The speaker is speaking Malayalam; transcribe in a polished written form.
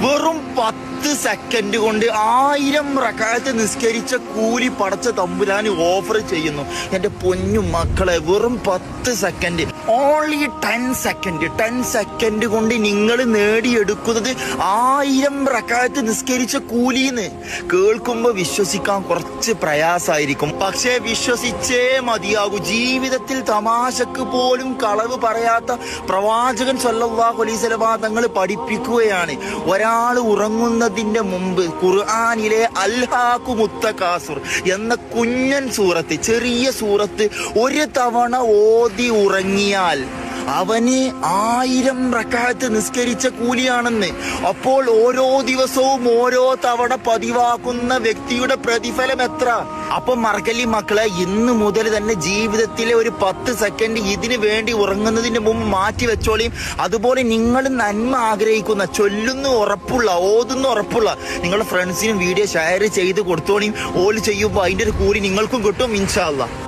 വെറും 10 സെക്കൻഡ് കൊണ്ട് 1000 റക്അത്ത് നിസ്കരിച്ച കൂലി പടച്ച തമ്പുരാന് ഓഫർ ചെയ്യുന്നു. എന്റെ പൊന്നു മക്കളെ, വെറും 10 സെക്കൻഡ്, ഓൺലി 10 സെക്കൻഡ് കൊണ്ട് നിങ്ങൾ നേടിയെടുക്കുന്നത് 1000 റക്അത്ത് നിസ്കരിച്ച കൂലിന്ന്. കേൾക്കുമ്പോ വിശ്വസിക്കാൻ കുറച്ച് പ്രയാസമായിരിക്കും, പക്ഷേ വിശ്വസിച്ചേ മതിയാകൂ. ജീവിതത്തിൽ തമാശക്ക് പോലും കളവ് പറയാത്ത പ്രവാചകൻ സ്വല്ലല്ലാഹു അലൈഹി വസല്ലം തങ്ങൾ പഠിപ്പിക്കുകയാണ്, ഒരാൾ ഉറങ്ങുന്നതിന്റെ മുമ്പ് ഖുർആനിലെ അൽഹാഖുമുത്തകാസുർ എന്ന കുഞ്ഞൻ സൂറത്ത്, ചെറിയ സൂറത്ത് ഒരു തവണ ഓതി ഉറങ്ങിയാൽ അവന് 1000 റക്അത്ത് നിസ്കരിച്ച കൂലിയാണെന്ന്. അപ്പോൾ ഓരോ ദിവസവും ഓരോ തവണ പതിവാക്കുന്ന വ്യക്തിയുടെ പ്രതിഫലം എത്ര? അപ്പൊ മറക്കല്ലി മക്കളെ, ഇന്ന് മുതൽ തന്നെ ജീവിതത്തിലെ ഒരു 10 സെക്കൻഡ് ഇതിനു വേണ്ടി ഉറങ്ങുന്നതിന് മുമ്പ് മാറ്റി വെച്ചോളിയും. അതുപോലെ നിങ്ങൾ നന്മ ആഗ്രഹിക്കുന്ന, ചൊല്ലുന്ന ഉറപ്പുള്ള, ഓതുന്ന ഉറപ്പുള്ള നിങ്ങളുടെ ഫ്രണ്ട്സിനും വീഡിയോ ഷെയർ ചെയ്ത് കൊടുത്തോളിയും. ഓല് ചെയ്യുമ്പോൾ അതിന്റെ ഒരു കൂലി നിങ്ങൾക്കും കിട്ടും ഇൻഷാ അല്ലാഹ്.